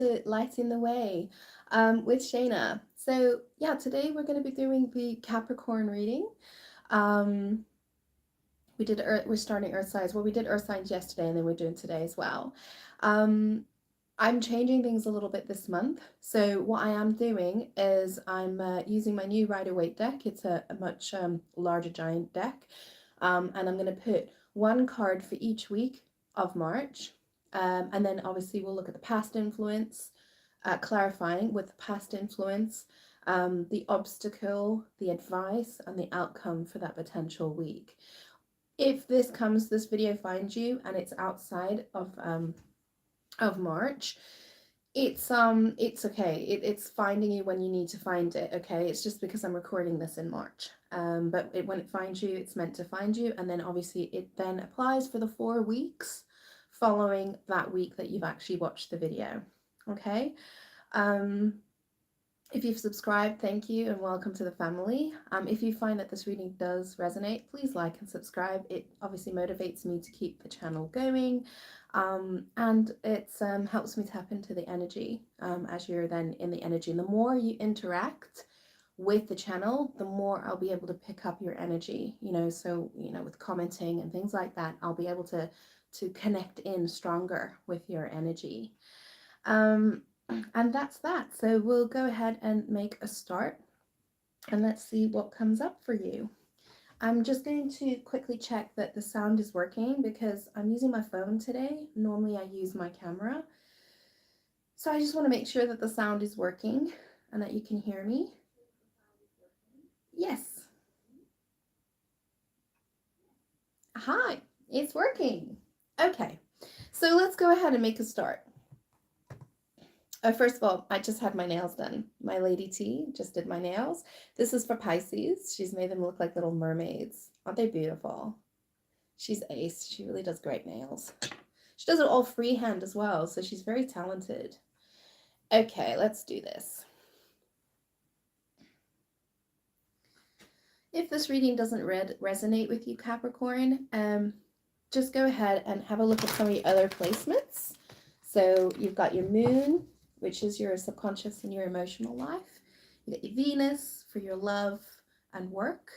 to Lighting the Way with Shayna. So yeah, today we're going to be doing the Capricorn reading. Um, we're starting Earth signs. Well, we did Earth signs yesterday, and then we're doing today as well. Um, I'm changing things a little bit this month. So what I am doing is I'm using my new Rider-Waite deck. It's a much larger giant deck. And I'm going to put one card for each week of March. And then obviously we'll look at the past influence, clarifying with the past influence, the obstacle, the advice, and the outcome for that potential week. If this video finds you and it's outside of March, it's okay. It's finding you when you need to find it. Okay, it's just because I'm recording this in March. But when it finds you, it's meant to find you, and then obviously it then applies for the 4 weeks following that week that you've actually watched the video. Okay. If you've subscribed, thank you and welcome to the family. If you find that this reading does resonate, please like and subscribe. It obviously motivates me to keep the channel going, and it helps me tap into the energy as you're then in the energy. And the more you interact with the channel, the more I'll be able to pick up your energy, so with commenting and things like that, I'll be able to connect in stronger with your energy. And that's that. So we'll go ahead and make a start, and let's see what comes up for you. I'm just going to quickly check that the sound is working because I'm using my phone today. Normally I use my camera. So I just want to make sure that the sound is working and that you can hear me. Yes. Hi, it's working. Okay, so let's go ahead and make a start. First of all, I just had my nails done. My Lady T just did my nails. This is for Pisces. She's made them look like little mermaids. Aren't they beautiful? She's ace. She really does great nails. She does it all freehand as well, so she's very talented. Okay, let's do this. If this reading doesn't resonate with you, Capricorn, just go ahead and have a look at some of your other placements. So you've got your moon, which is your subconscious and your emotional life. You got your Venus for your love and work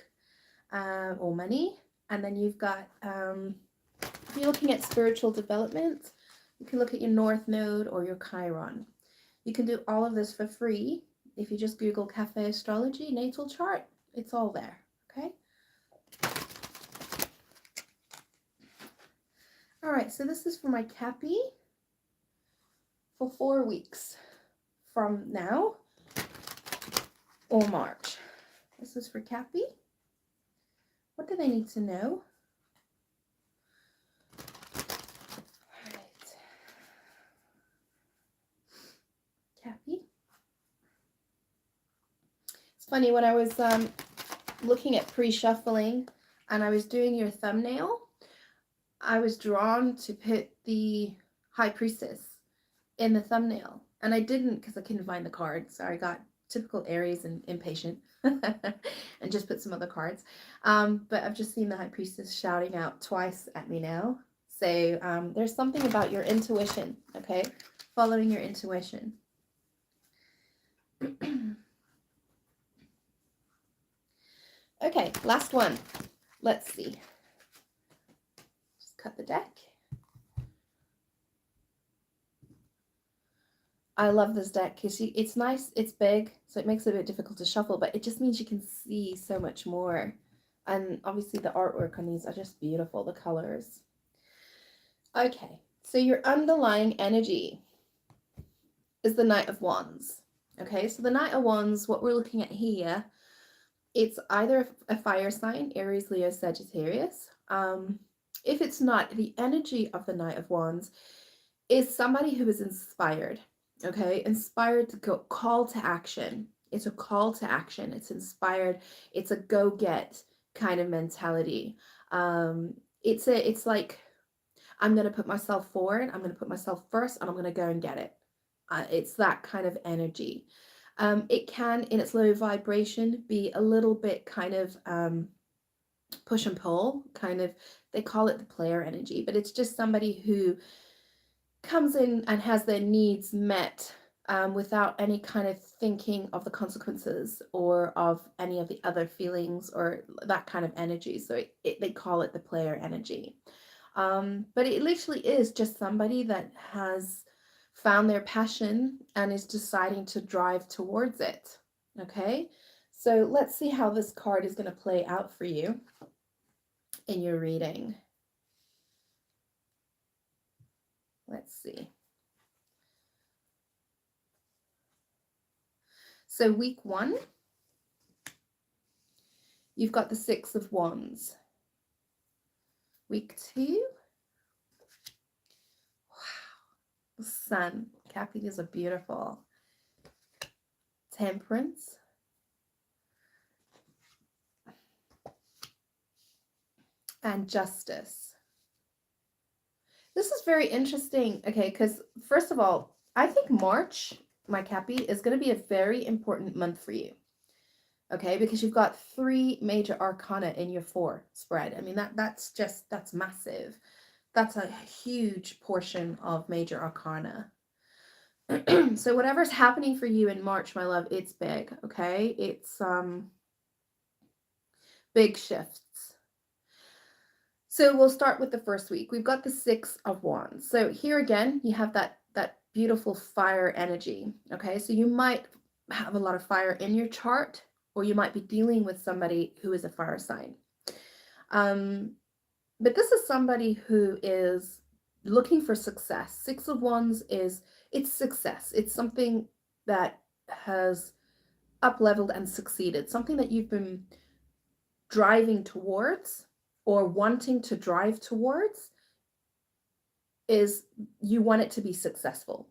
or money. And then you've got, if you're looking at spiritual development, you can look at your North Node or your Chiron. You can do all of this for free if you just Google Cafe Astrology Natal Chart. It's all there, okay? All right, so this is for my Cappy for 4 weeks from now or March. This is for Cappy. What do they need to know? All right. Cappy. It's funny, when I was looking at pre-shuffling and I was doing your thumbnail, I was drawn to put the High Priestess in the thumbnail, and I didn't because I couldn't find the card, so I got typical Aries and impatient and just put some other cards, but I've just seen the High Priestess shouting out twice at me now. So there's something about your intuition, okay, following your intuition. Okay, last one. Let's see, just cut the deck. I love this deck because it's nice, it's big, so it makes it a bit difficult to shuffle, but it just means you can see so much more. And obviously the artwork on these are just beautiful, the colors. Okay, so your underlying energy is the Knight of Wands. Okay, so the Knight of Wands, what we're looking at here, it's either a fire sign, Aries, Leo, Sagittarius. If it's not, the energy of the Knight of Wands is somebody who is inspired. Okay, inspired to go, call to action. It's a call to action. It's inspired. It's a go get kind of mentality. It's like, I'm going to put myself forward. I'm going to put myself first, and I'm going to go and get it. It's that kind of energy. It can, in its low vibration, be a little bit kind of push and pull, kind of, they call it the player energy, but it's just somebody who comes in and has their needs met without any kind of thinking of the consequences or of any of the other feelings or that kind of energy. So they call it the player energy. But it literally is just somebody that has found their passion and is deciding to drive towards it. Okay, so let's see how this card is going to play out for you in your reading. Let's see. So week 1, you've got the 6 of Wands. Week 2, wow, the Sun. Cappy, these are beautiful. Temperance. And Justice. This is very interesting, okay, because first of all, I think March, my Cappy, is going to be a very important month for you. Okay, because you've got 3 major arcana in your 4 spread. I mean, that's massive. That's a huge portion of major arcana. So whatever's happening for you in March, my love, it's big, okay? It's big shifts. So we'll start with the first week. We've got the 6 of Wands. So here again, you have that beautiful fire energy, okay? So you might have a lot of fire in your chart, or you might be dealing with somebody who is a fire sign. But this is somebody who is looking for success. 6 of Wands it's success. It's something that has up-leveled and succeeded, something that you've been driving towards or wanting to drive towards. Is you want it to be successful.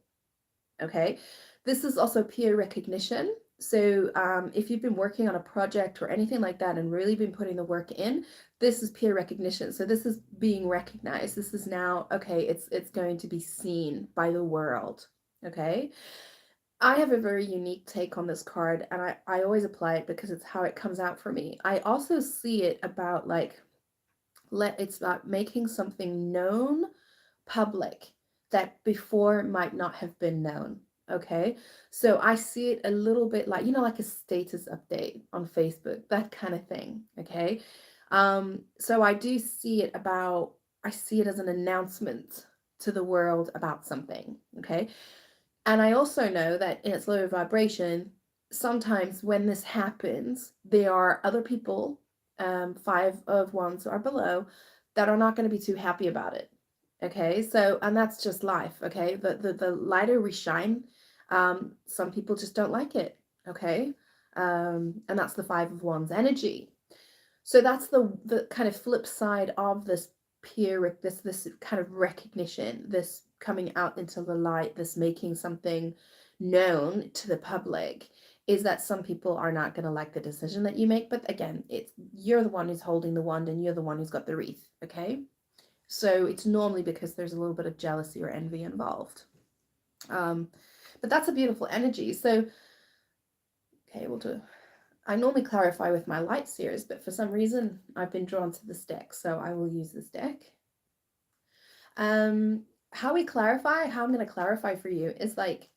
Okay, this is also peer recognition. So if you've been working on a project or anything like that and really been putting the work in, this is peer recognition. So this is being recognized. This is now, okay, it's going to be seen by the world. Okay, I have a very unique take on this card, and I always apply it because it's how it comes out for me. I also see it about like it's about making something known, public, that before might not have been known. Okay, so I see it a little bit like, like a status update on Facebook, that kind of thing. Okay, so I do see it I see it as an announcement to the world about something. Okay, and I also know that in its lower vibration, sometimes when this happens, there are other people, 5 of Wands or below, that are not going to be too happy about it. Okay, so, and that's just life. Okay, the lighter we shine, some people just don't like it. Okay, and that's the 5 of Wands energy. So that's the kind of flip side of this peer, this kind of recognition, this coming out into the light, this making something known to the public, is that some people are not going to like the decision that you make. But again, you're the one who's holding the wand and you're the one who's got the wreath. Okay, so it's normally because there's a little bit of jealousy or envy involved. But that's a beautiful energy. So okay, we'll do. I normally clarify with my light seers, but for some reason I've been drawn to this deck, so I will use this deck. How I'm going to clarify for you is like,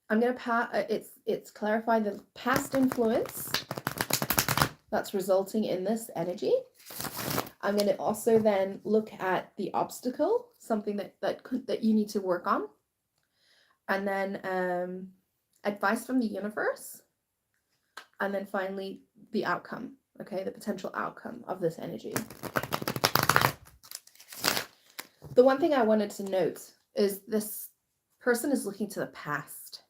I'm going to it's clarify the past influence that's resulting in this energy. I'm going to also then look at the obstacle, something that you need to work on, and then advice from the universe. And then finally, the outcome, okay? The potential outcome of this energy. The one thing I wanted to note is this person is looking to the past.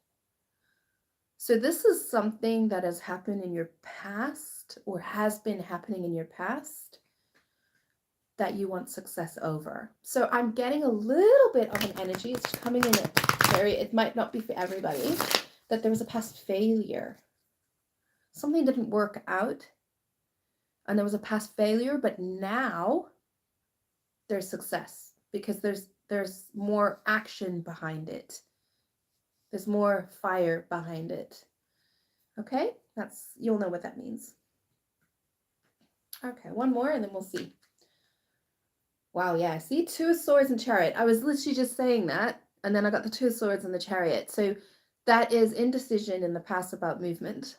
So this is something that has happened in your past or has been happening in your past that you want success over. So I'm getting a little bit of an energy. It's coming in it might not be for everybody, that there was a past failure. Something didn't work out and there was a past failure, but now there's success because there's more action behind it. There's more fire behind it. Okay, you'll know what that means. Okay, one more and then we'll see. Wow, yeah. See, Two of Swords and Chariot. I was literally just saying that, and then I got the Two of Swords and the Chariot. So that is indecision in the past about movement,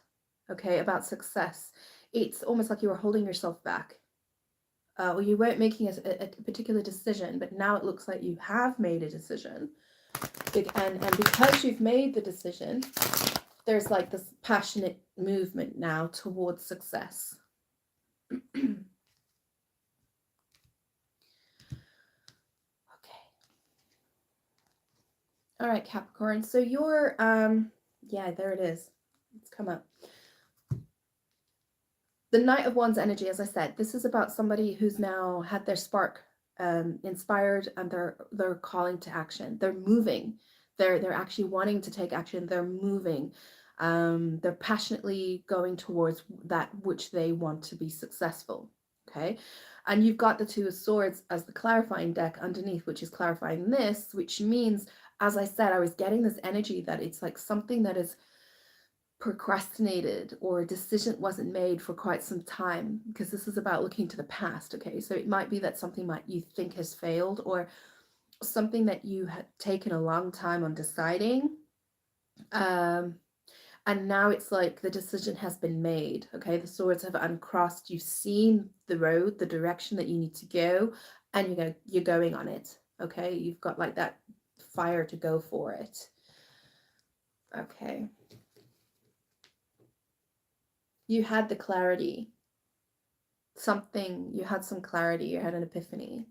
okay, about success. It's almost like you were holding yourself back. Or you weren't making a particular decision, but now it looks like you have made a decision. And because you've made the decision, there's like this passionate movement now towards success. Okay. All right, Capricorn. So you're, yeah, there it is. It's come up. The Knight of Wands energy, as I said, this is about somebody who's now had their spark inspired, and they're calling to action. They're moving. They're actually wanting to take action. They're moving. They're passionately going towards that which they want to be successful. Okay. And you've got the Two of Swords as the clarifying deck underneath, which is clarifying this, which means, as I said, I was getting this energy that it's like something that is procrastinated or a decision wasn't made for quite some time, because this is about looking to the past. Okay, so it might be that something might you think has failed, or something that you had taken a long time on deciding, and now it's like the decision has been made. Okay, the swords have uncrossed. You've seen the road, the direction that you need to go, and you're going on it. Okay, you've got like that fire to go for it. Okay, you had the clarity, something, you had some clarity, you had an epiphany,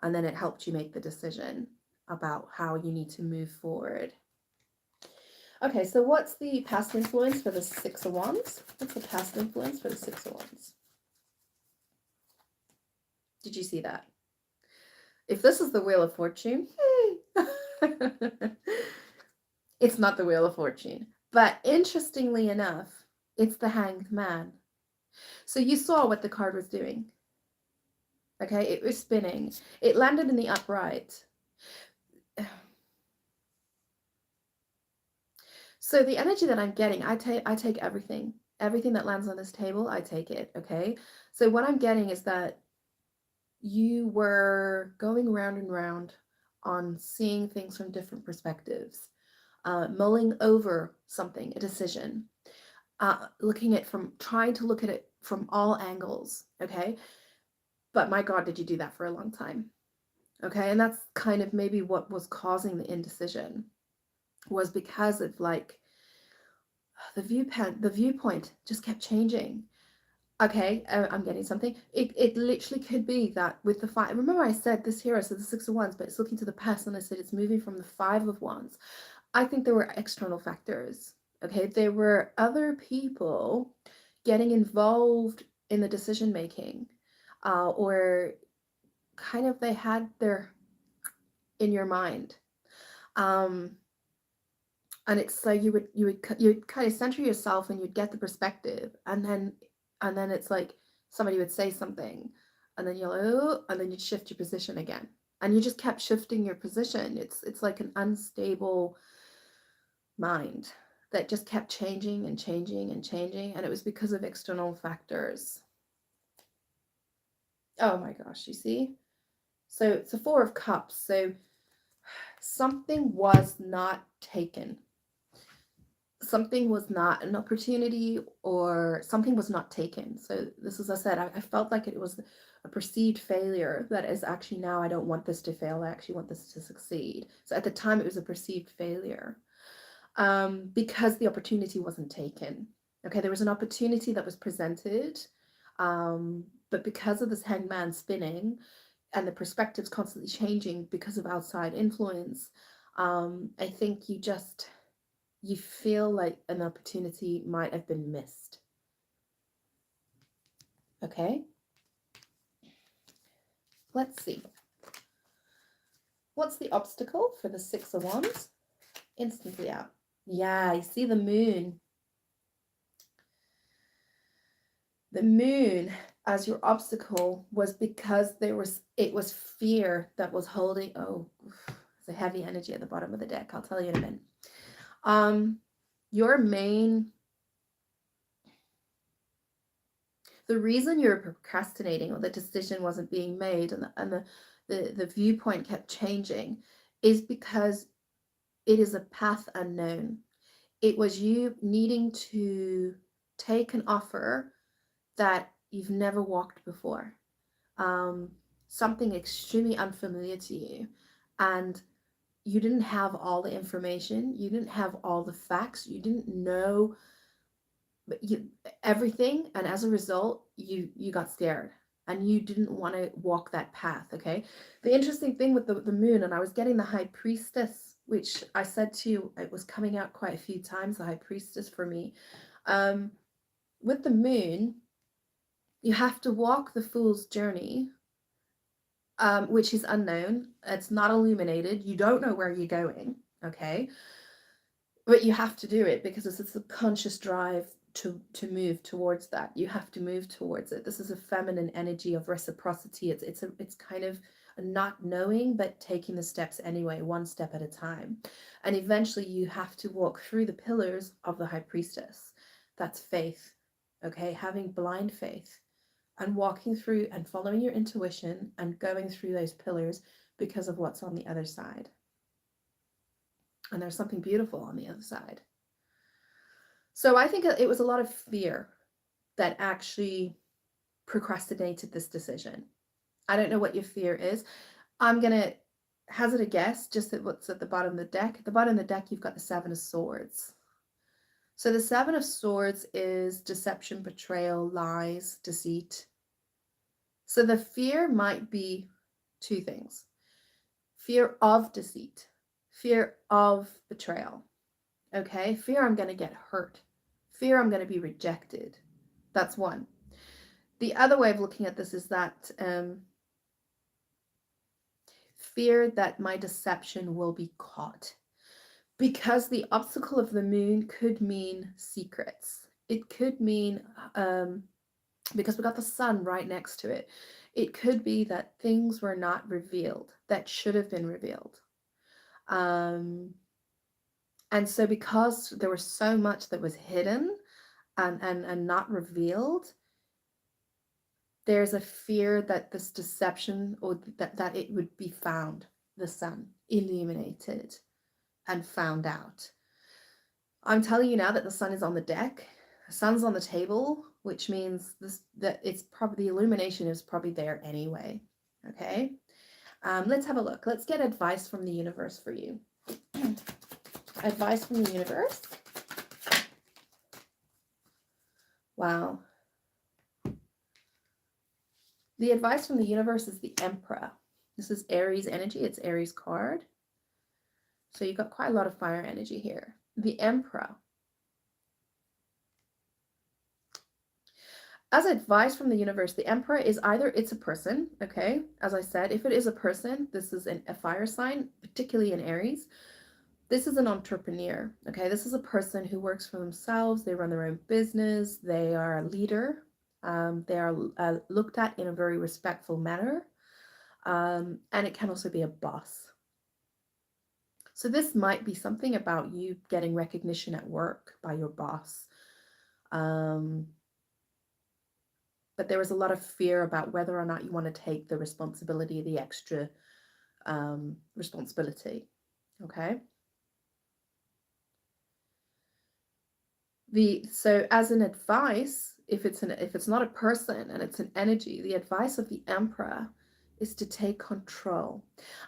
and then it helped you make the decision about how you need to move forward. Okay, so what's the past influence for the Six of Wands? What's the past influence for the Six of Wands? Did you see that? If this is the Wheel of Fortune, it's not the Wheel of Fortune. But interestingly enough, it's the Hanged Man. So you saw what the card was doing. Okay, it was spinning. It landed in the upright. So the energy that I'm getting, I take everything. Everything that lands on this table, I take it, okay? So what I'm getting is that you were going round and round on seeing things from different perspectives, mulling over something, a decision, trying to look at it from all angles, okay? But my God, did you do that for a long time? Okay, and that's kind of maybe what was causing the indecision, was because of like the viewpoint just kept changing. Okay, I'm getting something. It literally could be that with the five. Remember, I said this hero, so the Six of Wands, but it's looking to the past, and I said it's moving from the Five of Wands. I think there were external factors. Okay, there were other people getting involved in the decision making, or kind of they had their in your mind. And it's like you'd kind of center yourself, and you'd get the perspective, and then it's like somebody would say something, and then you're like, oh, and then you'd shift your position again, and you just kept shifting your position. It's like an unstable mind that just kept changing and changing and changing, and it was because of external factors. Oh my gosh, you see? So it's a Four of Cups. So something was not taken. Something was not an opportunity, or something was not taken. So this, as I said, I felt like it was a perceived failure that is actually, now I don't want this to fail, I actually want this to succeed. So at the time it was a perceived failure, because the opportunity wasn't taken. Okay, there was an opportunity that was presented, but because of this hangman spinning and the perspectives constantly changing because of outside influence, I think you feel like an opportunity might have been missed. Okay, let's see. What's the obstacle for the Six of Wands? Instantly out. Yeah, you see the moon. The moon as your obstacle was because it was fear that was holding. Oh, it's a heavy energy at the bottom of the deck. I'll tell you in a minute. Your main The reason you're procrastinating, or the decision wasn't being made, and the viewpoint kept changing is because it is a path unknown. It was you needing to take an offer that you've never walked before, um, something extremely unfamiliar to you, and you didn't have all the information, you didn't have all the facts, you didn't know you, everything, and as a result, you got scared and you didn't want to walk that path. Okay, the interesting thing with the moon, and I was getting the high priestess, which I said to you, it was coming out quite a few times, the high priestess for me. With the moon, you have to walk the fool's journey, which is unknown. It's not illuminated. You don't know where you're going. Okay, but you have to do it because it's a subconscious drive to move towards that. You have to move towards it. This is a feminine energy of reciprocity. It's kind of a not knowing but taking the steps anyway, one step at a time. And eventually you have to walk through the pillars of the high priestess. That's faith. Okay, having blind faith and walking through and following your intuition and going through those pillars because of what's on the other side. And there's something beautiful on the other side. So I think it was a lot of fear that actually procrastinated this decision. I don't know what your fear is. I'm going to hazard a guess just at what's at the bottom of the deck. At the bottom of the deck, you've got the Seven of Swords. So the Seven of Swords is deception, betrayal, lies, deceit. So the fear might be two things: fear of deceit, fear of betrayal. Okay, fear I'm going to get hurt, fear I'm going to be rejected. That's one. The other way of looking at this is that fear that my deception will be caught, because the obstacle of the moon could mean secrets. It could mean, because we got the sun right next to it, it could be that things were not revealed that should have been revealed. And so because there was so much that was hidden and not revealed, there's a fear that this deception, or that it would be found, the sun, illuminated and found out. I'm telling you now that the sun is on the deck, the sun's on the table, which means that it's probably, the illumination is probably there anyway. Okay, let's have a look. Let's get advice from the universe for you. Advice from the universe. Wow. The advice from the universe is the Emperor. This is Aries energy. It's Aries card. So you've got quite a lot of fire energy here. The Emperor. As advice from the universe, the Emperor is either it's a person, okay? As I said, if it is a person, this is a fire sign, particularly in Aries. This is an entrepreneur, okay? This is a person who works for themselves. They run their own business. They are a leader. They are looked at in a very respectful manner. And it can also be a boss. So this might be something about you getting recognition at work by your boss. But there is a lot of fear about whether or not you want to take the responsibility, the extra responsibility, okay? So as an advice, if it's not a person and it's an energy, the advice of the Emperor is to take control.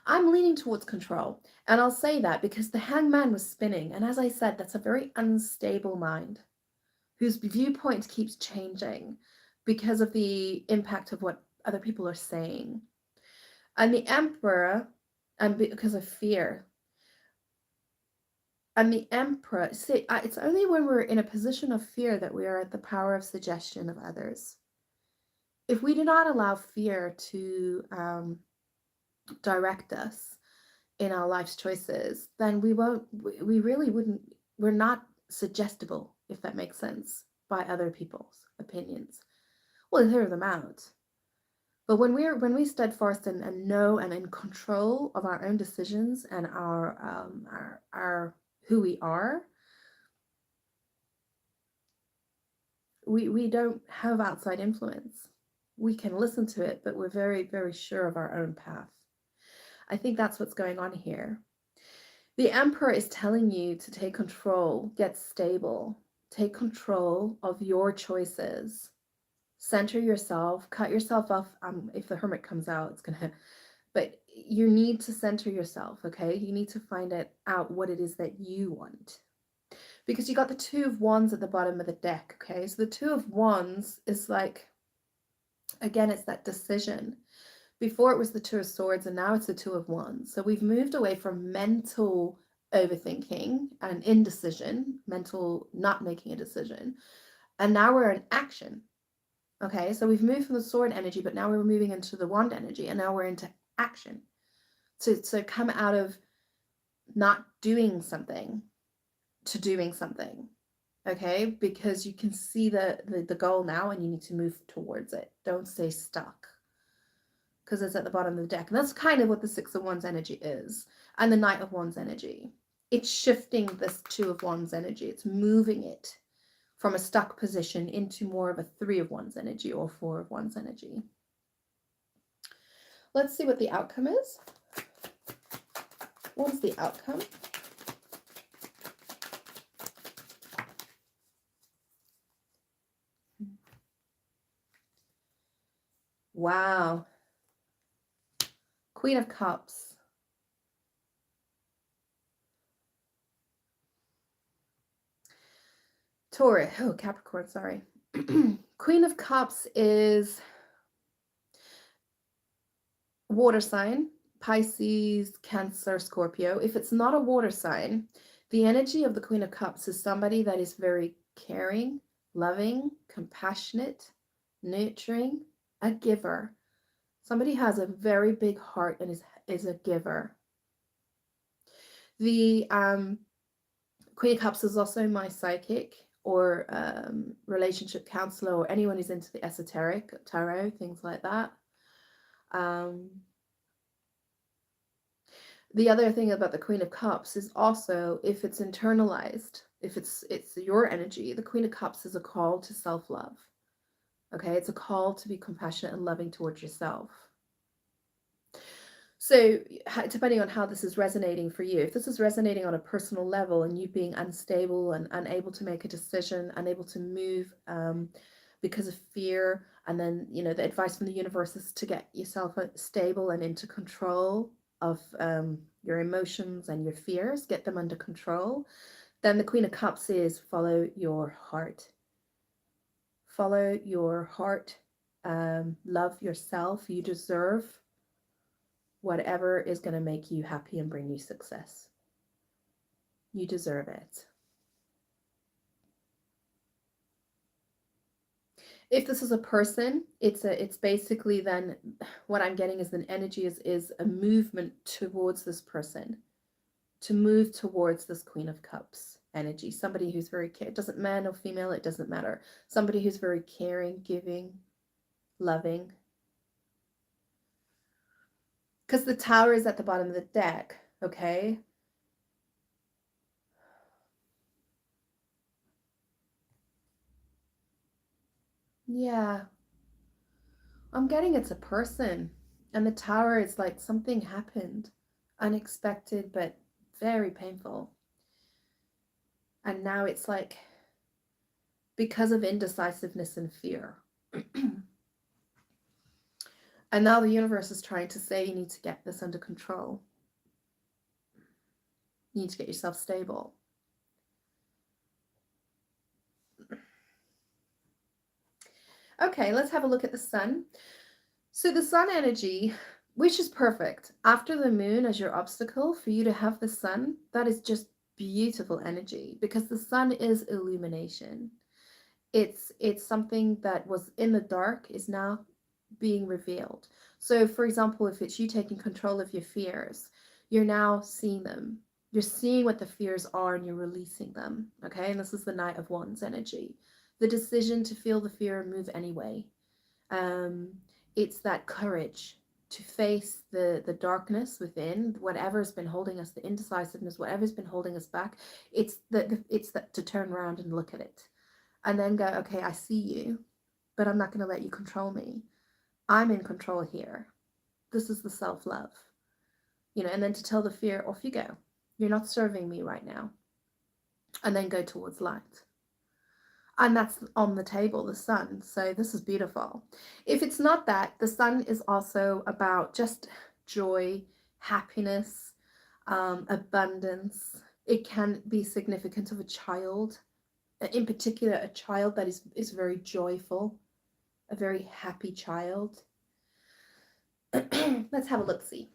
I'm leaning towards control, and I'll say that because the Hangman was spinning, and as I said, that's a very unstable mind whose viewpoint keeps changing because of the impact of what other people are saying. And the Emperor, and because of fear. And the Emperor, see, it's only when we're in a position of fear that we are at the power of suggestion of others. If we do not allow fear to direct us in our life's choices, then we really wouldn't, we're not suggestible, if that makes sense, by other people's opinions. We'll hear them out. But when we steadfast and know and in control of our own decisions and our who we are, we don't have outside influence. We can listen to it, but we're very, very sure of our own path. I think that's what's going on here. The Emperor is telling you to take control, get stable, take control of your choices, center yourself, cut yourself off. If the Hermit comes out, it's gonna, but you need to center yourself, okay? You need to find out what it is that you want. Because you got the Two of Wands at the bottom of the deck, okay? So the Two of Wands is like, again, it's that decision. Before it was the Two of Swords, and now it's the Two of Wands. So we've moved away from mental overthinking and indecision, mental not making a decision, and now we're in action. Okay, so we've moved from the sword energy, but now we're moving into the wand energy, and now we're into action. So come out of not doing something to doing something. Okay, because you can see the goal now, and you need to move towards it. Don't stay stuck, because it's at the bottom of the deck. And that's kind of what the Six of Wands energy is, and the Knight of Wands energy. It's shifting this Two of Wands energy. It's moving it from a stuck position into more of a Three of Wands energy or Four of Wands energy. Let's see what the outcome is. What is the outcome? Wow. Queen of Cups. Taurus. Oh, Capricorn, sorry. Queen of Cups is water sign, Pisces, Cancer, Scorpio. If it's not a water sign, the energy of the Queen of Cups is somebody that is very caring, loving, compassionate, nurturing, a giver. Somebody has a very big heart and is a giver. The Queen of Cups is also my psychic or relationship counselor, or anyone who's into the esoteric, tarot, things like that. The other thing about the Queen of Cups is also, if it's internalized, if it's your energy, the Queen of Cups is a call to self-love. Okay, it's a call to be compassionate and loving towards yourself. So depending on how this is resonating for you, if this is resonating on a personal level and you being unstable and unable to make a decision, unable to move because of fear, and then, you know, the advice from the universe is to get yourself stable and into control of your emotions and your fears, get them under control, then the Queen of Cups is follow your heart. Follow your heart. Love yourself. You deserve whatever is going to make you happy and bring you success. You deserve it. If this is a person, it's basically, then what I'm getting is an energy is a movement towards this person, to move towards this Queen of Cups energy. Somebody who's very it doesn't man or female, it doesn't matter. Somebody who's very caring, giving, loving. Because the Tower is at the bottom of the deck, okay? Yeah. I'm getting it's a person. And the Tower is like something happened. Unexpected, but very painful. And now it's like because of indecisiveness and fear. And now the universe is trying to say you need to get this under control. You need to get yourself stable. Okay, let's have a look at the sun. So the sun energy, which is perfect. After the moon as your obstacle, for you to have the sun, that is just beautiful energy, because the sun is illumination. It's something that was in the dark is now being revealed. So for example, if it's you taking control of your fears, you're now seeing them. You're seeing what the fears are and you're releasing them. Okay, and this is the Knight of Wands energy. The decision to feel the fear and move anyway. It's that courage to face the darkness within, whatever's been holding us, the indecisiveness, whatever's been holding us back. It's that to turn around and look at it, and then go, okay, I see you, but I'm not going to let you control me. I'm in control here. This is the self-love. and then to tell the fear, off you go. You're not serving me right now. And then go towards light. And that's on the table, the sun. So this is beautiful. If it's not that, the sun is also about just joy, happiness, abundance. It can be significant of a child, in particular, a child that is very joyful, a very happy child. Let's have a look-see.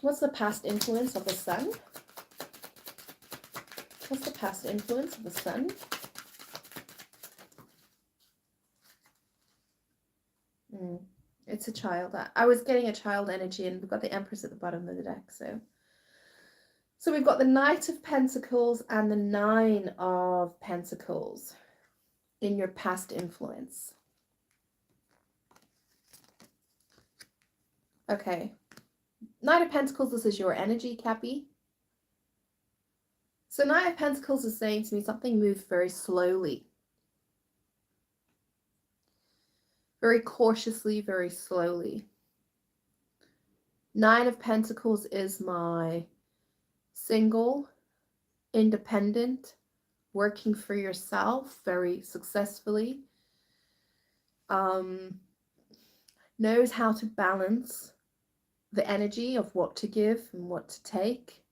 What's the past influence of the sun? What's the past influence of the sun? It's a child. I was getting a child energy, and we've got the Empress at the bottom of the deck. So we've got the Knight of Pentacles and the Nine of Pentacles in your past influence. Okay. Knight of Pentacles, this is your energy, Cappy. So Knight of Pentacles is saying to me something moved very slowly. Very cautiously, very slowly. Nine of Pentacles is my single, independent, working for yourself very successfully. Knows how to balance the energy of what to give and what to take.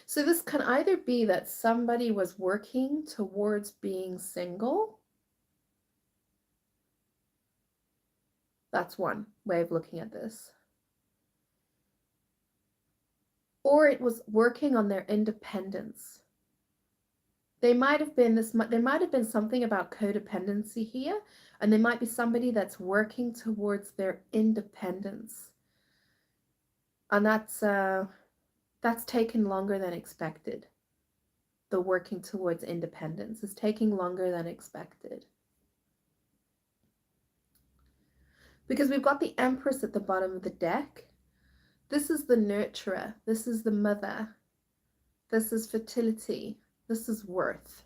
So this can either be that somebody was working towards being single. That's one way of looking at this. Or it was working on their independence. There might have been something about codependency here, and there might be somebody that's working towards their independence. And that's taken longer than expected. The working towards independence is taking longer than expected. Because we've got the Empress at the bottom of the deck. This is the nurturer. This is the mother. This is fertility. This is worth.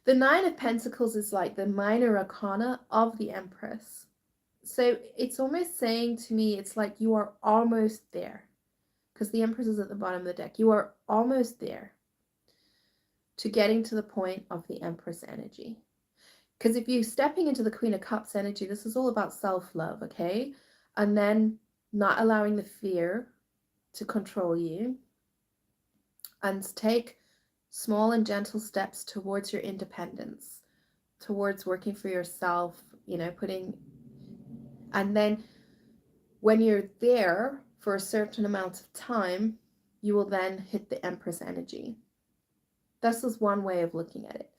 The Nine of Pentacles is like the minor arcana of the Empress. So it's almost saying to me, it's like you are almost there. Because the Empress is at the bottom of the deck. You are almost there to getting to the point of the Empress energy. Because if you're stepping into the Queen of Cups energy, this is all about self-love, okay? And then not allowing the fear to control you. And take small and gentle steps towards your independence, towards working for yourself, and then when you're there for a certain amount of time, you will then hit the Empress energy. This is one way of looking at it.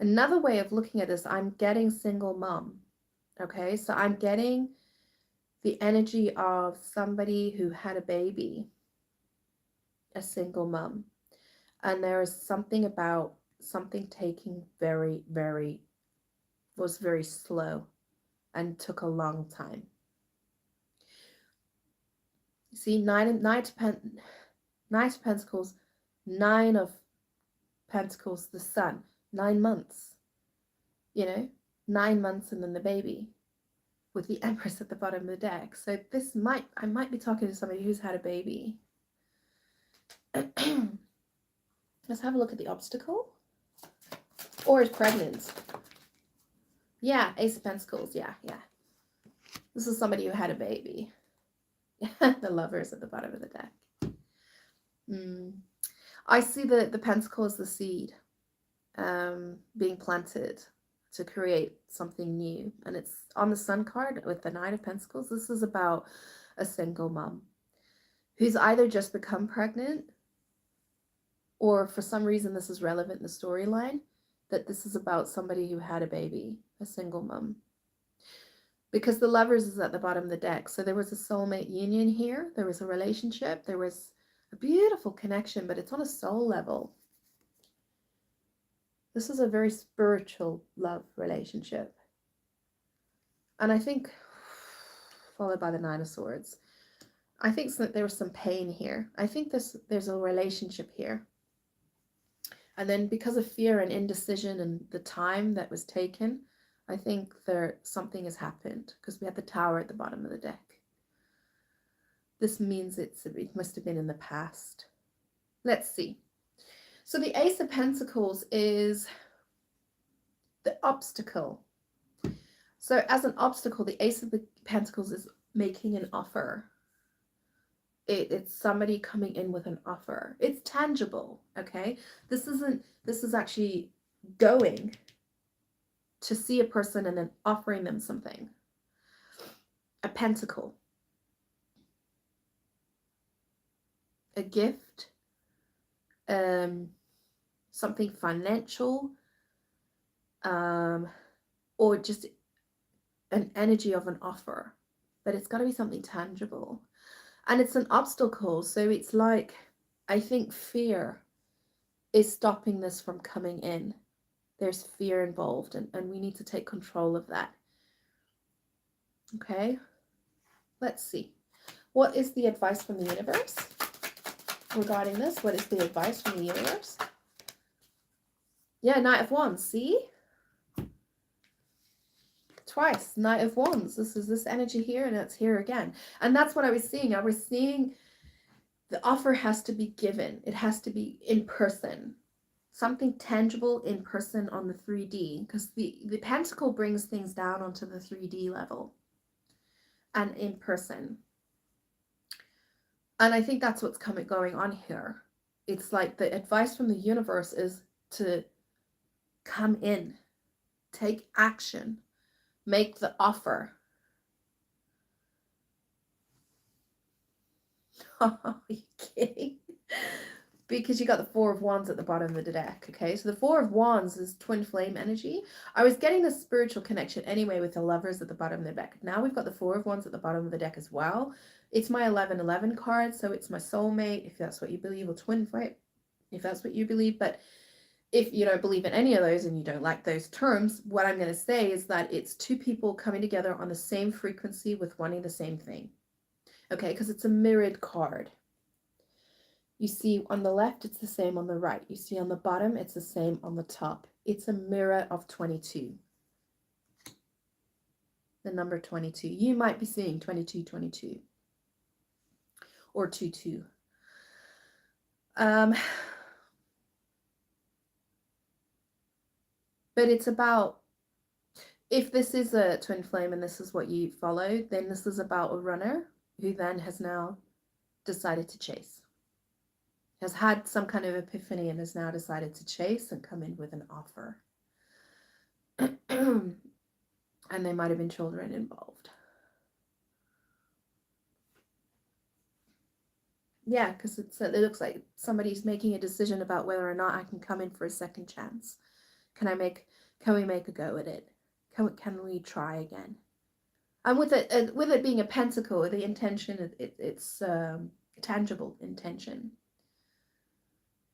Another way of looking at this, I'm getting single mom. Okay, so I'm getting the energy of somebody who had a baby, a single mom. And there is something about something taking was very slow and took a long time. See, Nine of Pentacles, Nine of Pentacles, the sun, 9 months. 9 months and then the baby with the Empress at the bottom of the deck. So I might be talking to somebody who's had a baby. Let's have a look at the obstacle. Or is pregnant. Yeah, Ace of Pentacles. Yeah. This is somebody who had a baby. The Lovers at the bottom of the deck. I see the pentacle as the seed being planted to create something new. And it's on the Sun card with the Nine of Pentacles. This is about a single mom who's either just become pregnant, or for some reason this is relevant in the storyline, that this is about somebody who had a baby, a single mom. Because the Lovers is at the bottom of the deck. So there was a soulmate union here. There was a relationship. There was a beautiful connection, but it's on a soul level. This is a very spiritual love relationship. And I think, followed by the Nine of Swords, I think that there was some pain here. I think there's a relationship here. And then because of fear and indecision and the time that was taken, I think something has happened because we had the Tower at the bottom of the deck. This means it must have been in the past. Let's see. So the Ace of Pentacles is the obstacle. So as an obstacle, the Ace of Pentacles is making an offer. It's somebody coming in with an offer. It's tangible, okay? This is actually going to see a person and then offering them something. A pentacle. A gift. Something financial. Or just an energy of an offer. But it's got to be something tangible. And it's an obstacle, so it's like, I think fear is stopping this from coming in. There's fear involved, and we need to take control of that. Okay, let's see. What is the advice from the universe regarding this? What is the advice from the universe? Yeah, Knight of Wands, see? Twice, Knight of Wands. This is this energy here, and it's here again. And that's what I was seeing. I was seeing the offer has to be given. It has to be in person. Something tangible in person on the 3D. Because the pentacle brings things down onto the 3D level. And in person. And I think that's what's going on here. It's like the advice from the universe is to come in. Take action. Make the offer. Are you kidding? Because you got the Four of Wands at the bottom of the deck, okay? So the Four of Wands is twin flame energy. I was getting the spiritual connection anyway with the Lovers at the bottom of the deck. Now we've got the Four of Wands at the bottom of the deck as well. It's my 1111 card, so it's my soulmate, if that's what you believe, or twin flame, if that's what you believe. But if you don't believe in any of those and you don't like those terms, what I'm going to say is that it's two people coming together on the same frequency with wanting the same thing. Okay, because it's a mirrored card. You see on the left, it's the same on the right. You see on the bottom, it's the same on the top. It's a mirror of 22. The number 22. You might be seeing 2222 or 22. But it's about, if this is a twin flame and this is what you follow, then this is about a runner who then has now decided to chase. Has had some kind of epiphany and has now decided to chase and come in with an offer. And there might have been children involved. Yeah, because it looks like somebody's making a decision about whether or not I can come in for a second chance. Can we make a go at it? Can we try again? And with it being a pentacle, the intention, it's tangible intention.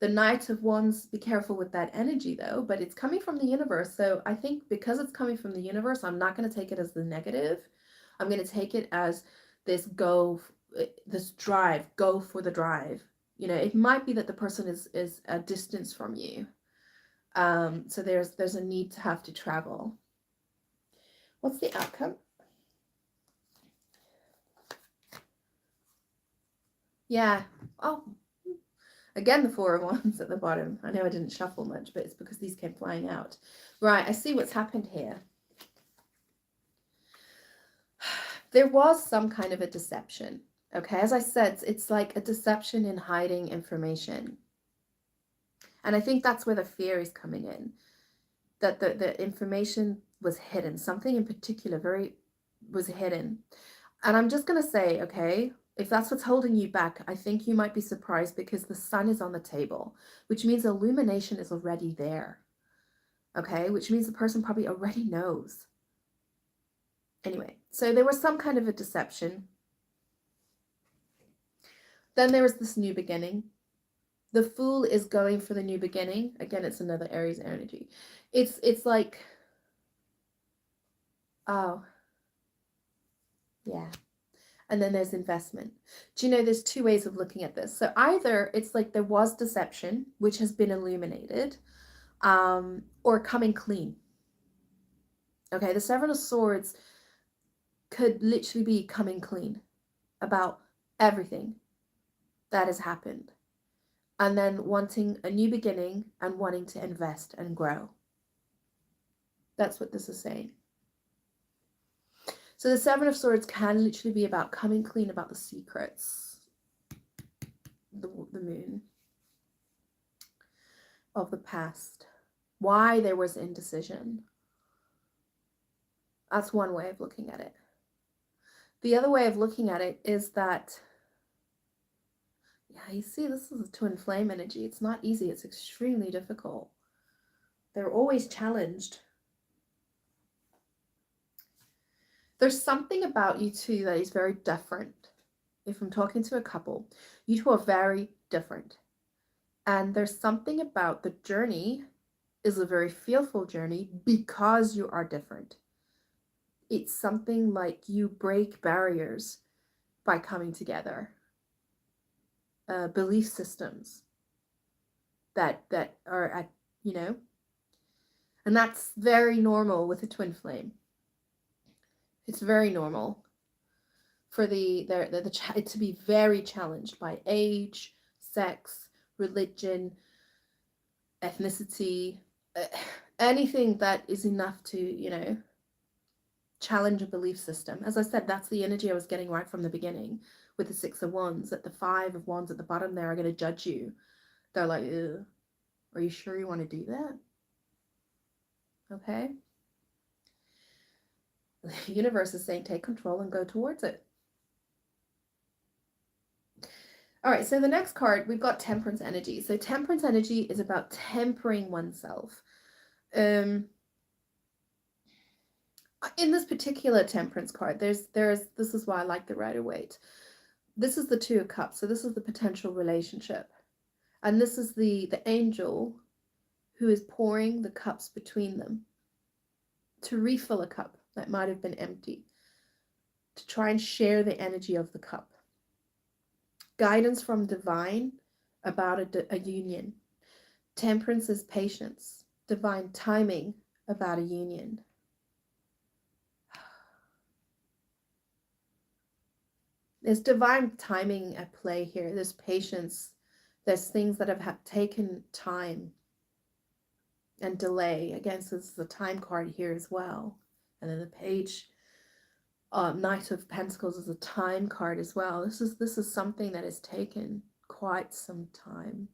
The Knight of Wands, be careful with that energy though, but it's coming from the universe. So I think because it's coming from the universe, I'm not going to take it as the negative. I'm going to take it as this drive, go for the drive. You know, it might be that the person is a distance from you. So there's a need to have to travel. What's the outcome? Yeah. Oh, again, the Four of Wands at the bottom. I know I didn't shuffle much, but it's because these came flying out. Right, I see what's happened here. There was some kind of a deception. Okay, as I said, it's like a deception in hiding information. And I think that's where the fear is coming in. That the information was hidden. Something in particular was hidden. And I'm just going to say, okay, if that's what's holding you back, I think you might be surprised because the sun is on the table, which means illumination is already there. Okay, which means the person probably already knows. Anyway, so there was some kind of a deception. Then there was this new beginning. The Fool is going for the new beginning. Again, it's another Aries energy. It's like, oh, yeah. And then there's investment. Do you know there's two ways of looking at this? So either it's like there was deception, which has been illuminated, or coming clean. Okay, the Seven of Swords could literally be coming clean about everything that has happened, and then wanting a new beginning and wanting to invest and grow. That's what this is saying. So the Seven of Swords can literally be about coming clean about the secrets, the moon, of the past, why there was indecision. That's one way of looking at it. The other way of looking at it is that, yeah, you see, this is a twin flame energy. It's not easy. It's extremely difficult. They're always challenged. There's something about you two that is very different. If I'm talking to a couple, you two are very different. And there's something about the journey is a very fearful journey because you are different. It's something like you break barriers by coming together. Belief systems that are at, and that's very normal with a twin flame. It's very normal for it to be very challenged by age, sex, religion, ethnicity, anything that is enough to, challenge a belief system. As I said, that's the energy I was getting right from the beginning with the Six of Wands, that the Five of Wands at the bottom there are going to judge you. They're like, ew, are you sure you want to do that? Okay. The universe is saying take control and go towards it. All right, so the next card, we've got Temperance energy. So Temperance energy is about tempering oneself. In this particular Temperance card, this is why I like the Rider-Waite. This is the Two of Cups, so this is the potential relationship. And this is the angel who is pouring the cups between them to refill a cup that might have been empty, to try and share the energy of the cup. Guidance from divine about a union. Temperance is patience. Divine timing about a union. There's divine timing at play here. There's patience. There's things that have taken time and delay. Again, so this is a time card here as well. And then the page, Knight of Pentacles is a time card as well. This is something that has taken quite some time.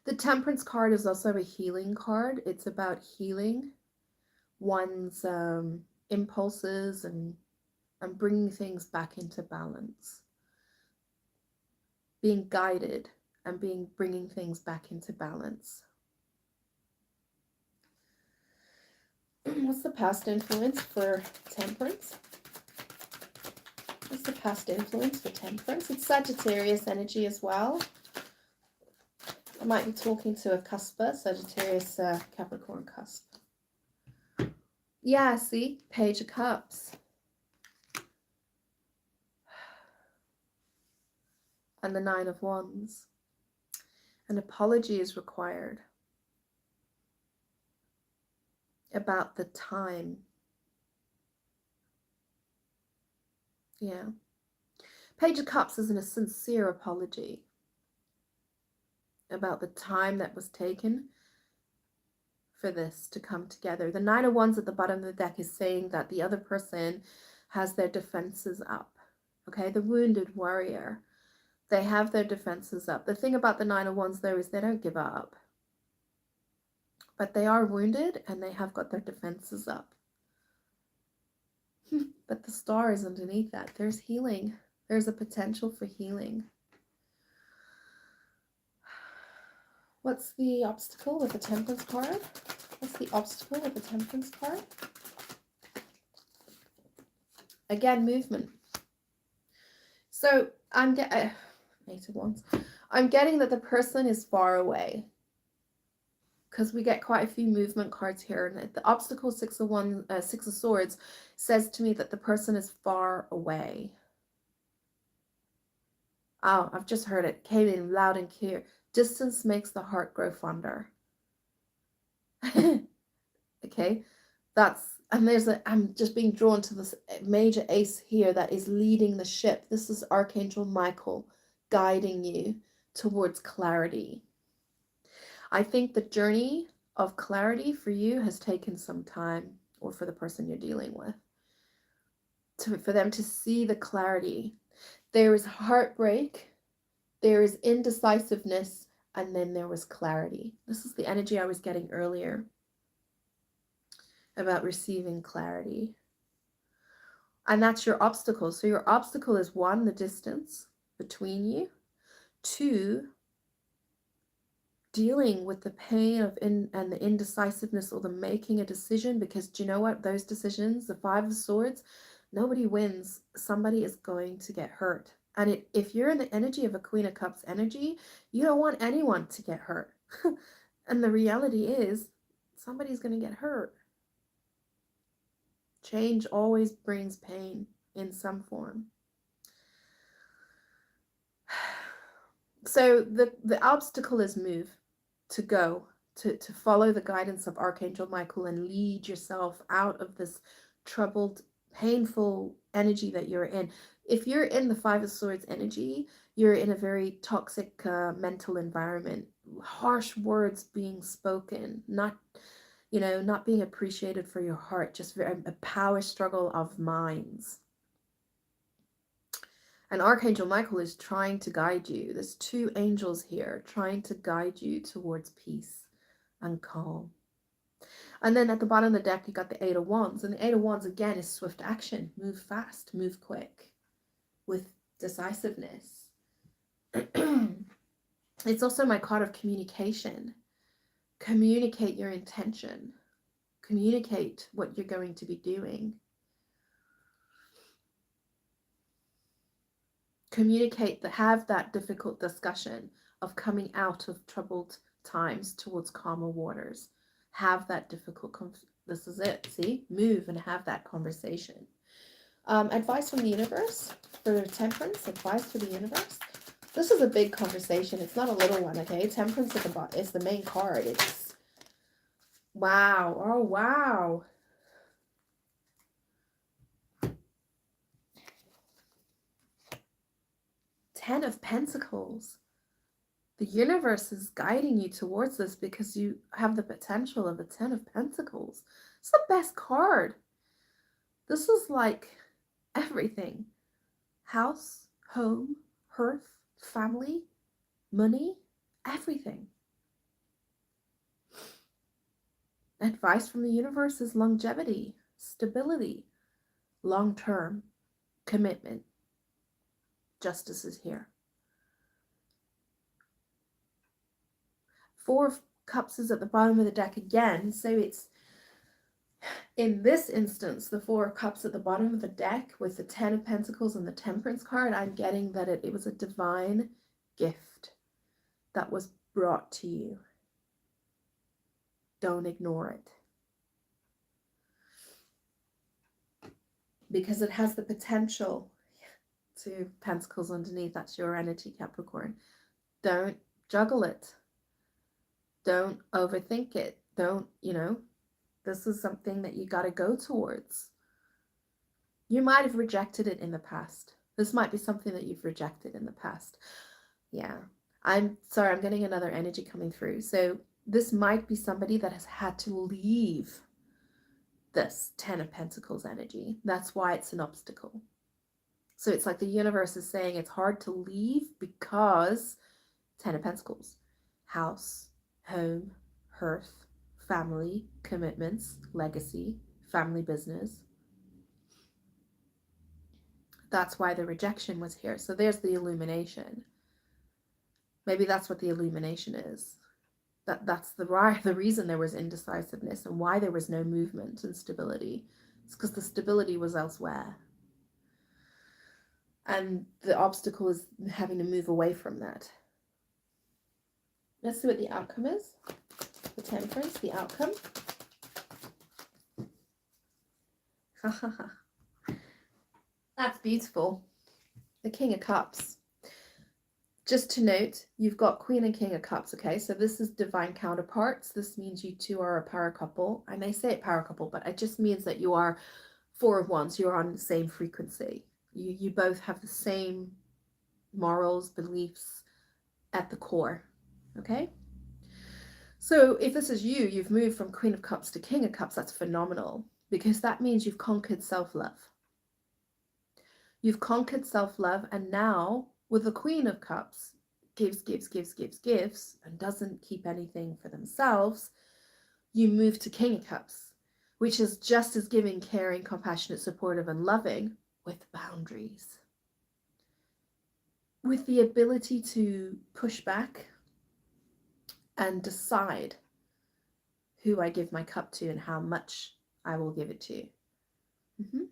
The Temperance card is also a healing card. It's about healing one's impulses and bringing things back into balance. Being guided and bringing things back into balance. What's the past influence for Temperance? What's the past influence for Temperance? It's Sagittarius energy as well. I might be talking to a cusper, Sagittarius, Capricorn cusp. Yeah, see? Page of Cups. And the Nine of Wands. An apology is required about the time. Yeah. Page of Cups isn't a sincere apology about the time that was taken for this to come together. The Nine of Wands at the bottom of the deck is saying that the other person has their defenses up. Okay, the wounded warrior. They have their defenses up. The thing about the Nine of Wands, though, is they don't give up. But they are wounded and they have got their defenses up. But the star is underneath that. There's healing. There's a potential for healing. What's the obstacle with the Temperance card? What's the obstacle with the Temperance card? Again, movement. So I'm getting Eight of Wands. I'm getting that the person is far away, because we get quite a few movement cards here, and the obstacle Six of Swords says to me that the person is far away. Oh, I've just heard it. Came in loud and clear. Distance makes the heart grow fonder. Okay, I'm just being drawn to this major ace here that is leading the ship. This is Archangel Michael guiding you towards clarity. I think the journey of clarity for you has taken some time, or for the person you're dealing with, for them to see the clarity. There is heartbreak, there is indecisiveness, and then there was clarity. This is the energy I was getting earlier about receiving clarity. And that's your obstacle. So your obstacle is 1, the distance between you. 2, dealing with the pain of and the indecisiveness, or the making a decision, because do you know what? Those decisions, the 5 of Swords, nobody wins. Somebody is going to get hurt. And if you're in the energy of a Queen of Cups energy, you don't want anyone to get hurt. And the reality is, somebody's going to get hurt. Change always brings pain in some form. So the obstacle is move, to go, to follow the guidance of Archangel Michael and lead yourself out of this troubled, painful energy that you're in. If you're in the 5 of Swords energy, you're in a very toxic mental environment, harsh words being spoken, not being appreciated for your heart, just a power struggle of minds. And Archangel Michael is trying to guide you. There's 2 angels here trying to guide you towards peace and calm. And then at the bottom of the deck, you got the 8 of Wands. And the 8 of Wands, again, is swift action. Move fast, move quick, with decisiveness. It's also my card of communication. Communicate your intention. Communicate what you're going to be doing. Communicate, have that difficult discussion of coming out of troubled times towards calmer waters. Have that difficult, this is it, see? Move and have that conversation. Advice from the universe for Temperance, advice for the universe. This is a big conversation. It's not a little one, okay? Temperance is the main card. It's, wow, oh wow. Ten of Pentacles. The universe is guiding you towards this because you have the potential of a 10 of Pentacles. It's the best card. This is like everything. House, home, hearth, family, money, everything. Advice from the universe is longevity, stability, long-term commitment. Justice is here. 4 of Cups is at the bottom of the deck again, so it's, in this instance, the 4 of Cups at the bottom of the deck with the 10 of Pentacles and the Temperance card. I'm getting that it was a divine gift that was brought to you. Don't ignore it. Because it has the potential to Pentacles underneath. That's your energy, Capricorn. Don't juggle it. Don't overthink it. Don't, this is something that you got to go towards. You might have rejected it in the past. This might be something that you've rejected in the past. Yeah. I'm sorry, I'm getting another energy coming through. So this might be somebody that has had to leave this 10 of Pentacles energy. That's why it's an obstacle. So it's like the universe is saying it's hard to leave because 10 of Pentacles. House, home, hearth, family, commitments, legacy, family business. That's why the rejection was here. So there's the illumination. Maybe that's what the illumination is. That's the reason there was indecisiveness and why there was no movement and stability. It's because the stability was elsewhere. And the obstacle is having to move away from that. Let's see what the outcome is. The Temperance, the outcome. That's beautiful. The King of Cups. Just to note, you've got Queen and King of Cups, okay? So this is divine counterparts. This means you two are a power couple. I may say it power couple, but it just means that you are Four of Wands. You're on the same frequency. You both have the same morals, beliefs at the core, okay? So if this is you, you've moved from Queen of Cups to King of Cups. That's phenomenal, because that means you've conquered self-love. You've conquered self-love, and now with the Queen of Cups, gives, and doesn't keep anything for themselves, you move to King of Cups, which is just as giving, caring, compassionate, supportive, and loving, with boundaries. With the ability to push back and decide who I give my cup to and how much I will give it to. Mm-hmm.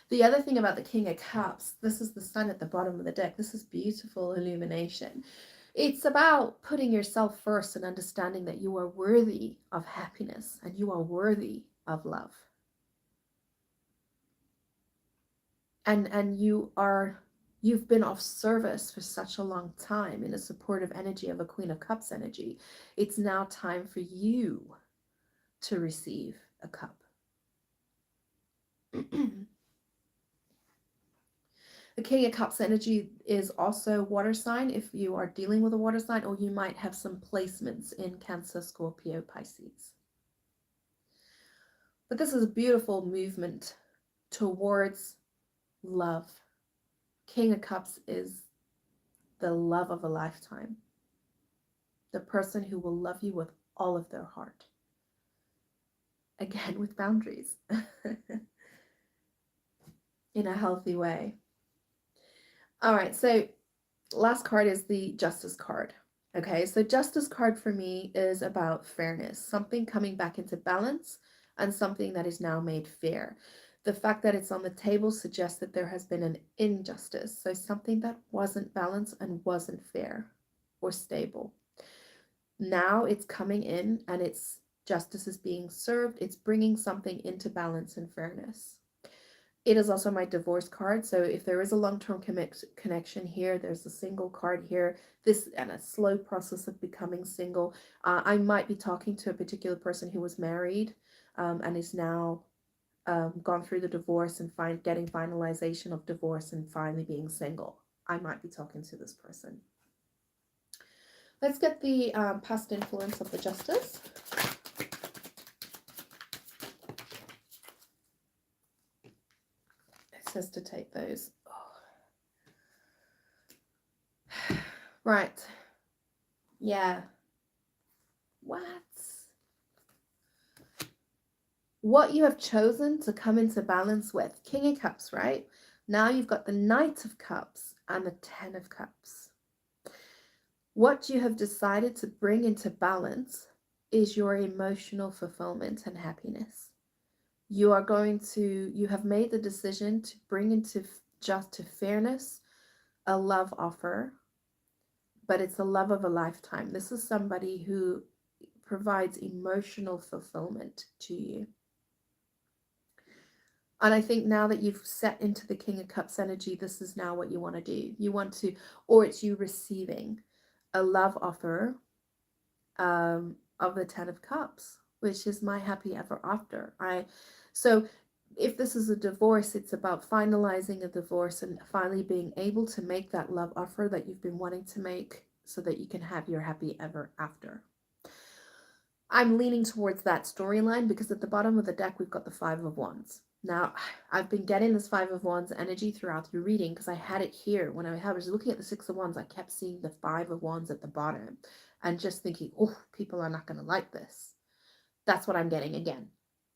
The other thing about the King of Cups, this is the sun at the bottom of the deck. This is beautiful illumination. It's about putting yourself first and understanding that you are worthy of happiness and you are worthy of love. And you've been of service for such a long time in a supportive energy of a Queen of Cups energy. It's now time for you to receive a cup. The King of Cups energy is also water sign if you are dealing with a water sign, or you might have some placements in Cancer, Scorpio, Pisces. But this is a beautiful movement towards love. King of Cups is the love of a lifetime. The person who will love you with all of their heart. Again, with boundaries. In a healthy way. All right, so last card is the Justice card. Okay, so Justice card for me is about fairness, something coming back into balance and something that is now made fair. The fact that it's on the table suggests that there has been an injustice, so something that wasn't balanced and wasn't fair or stable. Now it's coming in and it's justice is being served. It's bringing something into balance and fairness. It is also my divorce card. So if there is a long-term connection here, there's a single card here, this and a slow process of becoming single. I might be talking to a particular person who was married and is now gone through the divorce and getting finalization of divorce and finally being single. I might be talking to this person. Let's get the past influence of the Justice. It says to take those. Oh. Right. Yeah. What you have chosen to come into balance with. King of Cups, right? Now you've got the Knight of Cups and the Ten of Cups. What you have decided to bring into balance is your emotional fulfillment and happiness. You have made the decision to bring into fairness a love offer, but it's a love of a lifetime. This is somebody who provides emotional fulfillment to you. And I think now that you've set into the King of Cups energy, this is now what you want to do. You want to, or it's you receiving a love offer of the Ten of Cups, which is my happy ever after. So if this is a divorce, it's about finalizing a divorce and finally being able to make that love offer that you've been wanting to make so that you can have your happy ever after. I'm leaning towards that storyline because at the bottom of the deck, we've got the Five of Wands. Now, I've been getting this Five of Wands energy throughout the reading because I had it here. When I was looking at the Six of Wands, I kept seeing the Five of Wands at the bottom and just thinking, oh, people are not going to like this. That's what I'm getting again.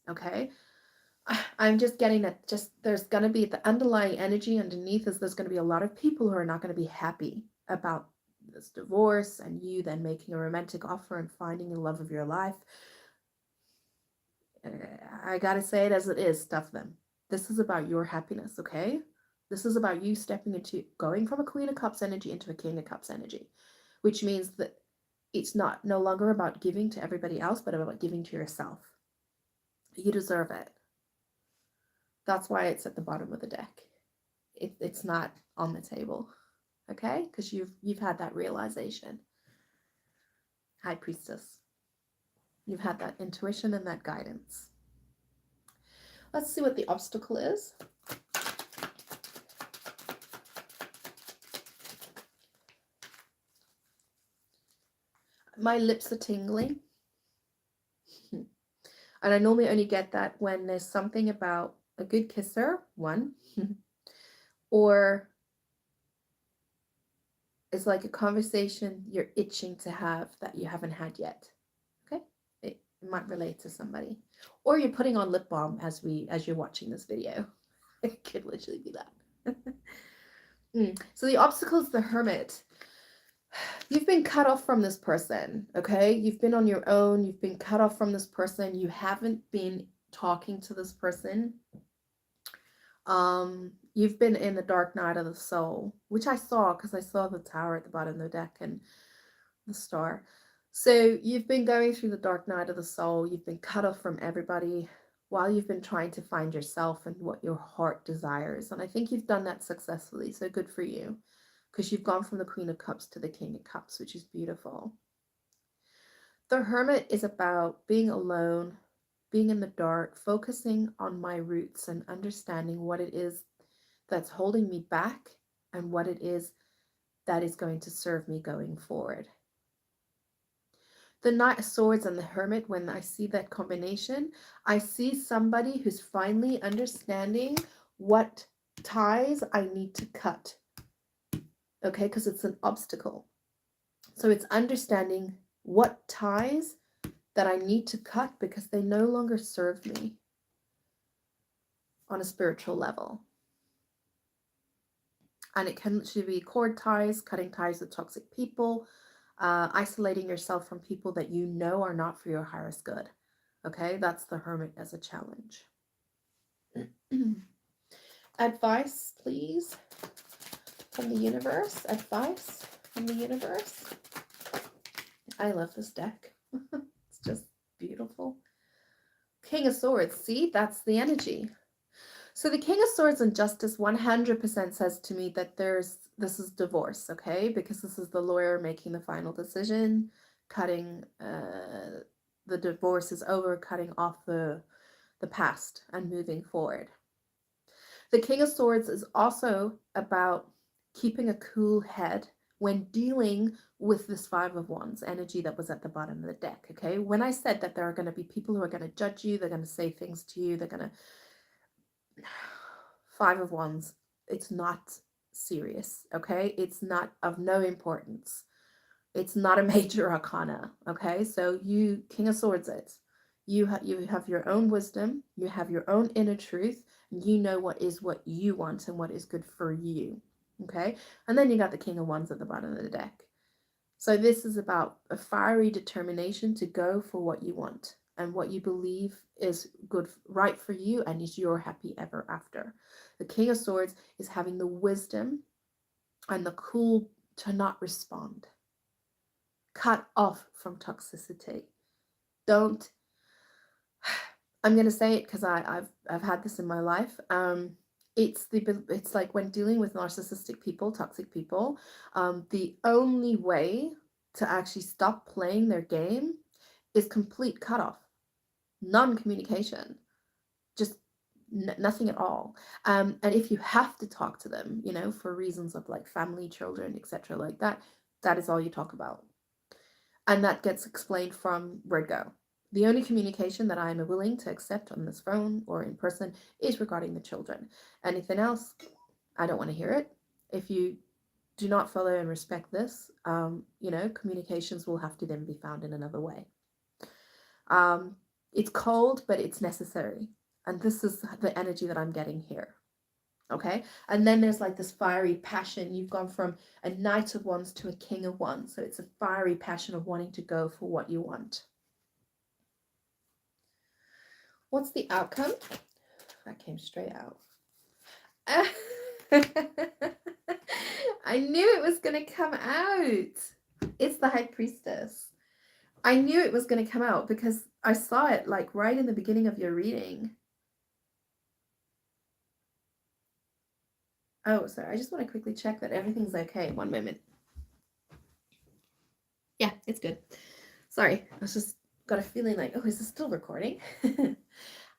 Okay? I'm just getting that there's going to be the underlying energy underneath is there's going to be a lot of people who are not going to be happy about this divorce and you then making a romantic offer and finding the love of your life. I gotta say it as it is, stuff them. This is about your happiness, okay? This is about you stepping into going from a Queen of Cups energy into a King of Cups energy, which means that it's no longer about giving to everybody else, but about giving to yourself. You deserve it. That's why it's at the bottom of the deck. It's not on the table. okay? Because you've had that realization. High Priestess. You've had that intuition and that guidance. Let's see what the obstacle is. My lips are tingling. And I normally only get that when there's something about a good kisser, one, or it's like a conversation you're itching to have that you haven't had yet. Okay? It might relate to somebody. Or you're putting on lip balm as you're watching this video. It could literally be that. So the obstacle is the Hermit. You've been cut off from this person, okay? You've been on your own. You've been cut off from this person. You haven't been talking to this person. You've been in the dark night of the soul, which I saw because I saw the tower at the bottom of the deck and the star. So you've been going through the dark night of the soul. You've been cut off from everybody while you've been trying to find yourself and what your heart desires. And I think you've done that successfully. So good for you, because you've gone from the Queen of Cups to the King of Cups, which is beautiful. The Hermit is about being alone, being in the dark, focusing on my roots and understanding what it is that's holding me back and what it is that is going to serve me going forward. The Knight of Swords and the Hermit, when I see that combination, I see somebody who's finally understanding what ties I need to cut. Okay, because it's an obstacle. So it's understanding what ties that I need to cut because they no longer serve me on a spiritual level. And it can literally be cord ties, cutting ties with toxic people, isolating yourself from people that you know are not for your highest good. Okay, that's the Hermit as a challenge. Advice, please, from the universe. Advice from the universe. I love this deck. It's just beautiful. King of Swords. See, that's the energy. So the King of Swords and Justice 100% says to me that this is divorce, okay? Because this is the lawyer making the final decision, cutting, the divorce is over, cutting off the past and moving forward. The King of Swords is also about keeping a cool head when dealing with this Five of Wands energy that was at the bottom of the deck, okay? When I said that there are going to be people who are going to judge you, they're going to say things to you, they're going to... Five of Wands, it's not serious, okay? It's not of no importance. It's not a major arcana, okay? So you, King of Swords, you have your own wisdom, you have your own inner truth, and you know what you want and what is good for you, okay? And then you got the King of Wands at the bottom of the deck. So this is about a fiery determination to go for what you want and what you believe is good, right for you, and is your happy ever after. The King of Swords is having the wisdom and the cool to not respond. Cut off from toxicity. Don't... I'm going to say it because I've had this in my life. It's like when dealing with narcissistic people, toxic people, the only way to actually stop playing their game is complete cutoff, non-communication, just nothing at all. And if you have to talk to them, you know, for reasons of like family, children, etc., like that, that is all you talk about. And that gets explained from word go. The only communication that I am willing to accept on this phone or in person is regarding the children. Anything else, I don't want to hear it. If you do not follow and respect this, you know, communications will have to then be found in another way. It's cold, but it's necessary. And this is the energy that I'm getting here. Okay, and then there's like this fiery passion. You've gone from a Knight of Wands to a King of Wands. So it's a fiery passion of wanting to go for what you want. What's the outcome? That came straight out. I knew it was going to come out. It's the High Priestess. I knew it was going to come out because I saw it like right in the beginning of your reading. Oh, sorry. I just want to quickly check that everything's okay. One moment. Yeah, it's good. Sorry. I was just got a feeling like, oh, is this still recording?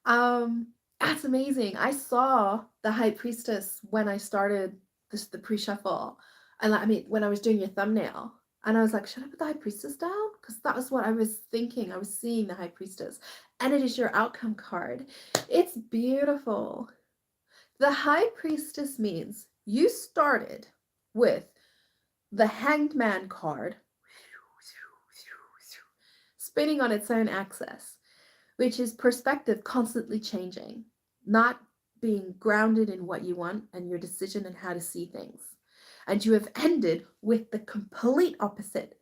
um, that's amazing. I saw the High Priestess when I started the pre-shuffle. And I mean, when I was doing your thumbnail. And I was like, should I put the High Priestess down? Because that was what I was thinking. I was seeing the High Priestess. And it is your outcome card. It's beautiful. The High Priestess means you started with the Hanged Man card spinning on its own axis, which is perspective constantly changing, not being grounded in what you want and your decision and how to see things. And you have ended with the complete opposite.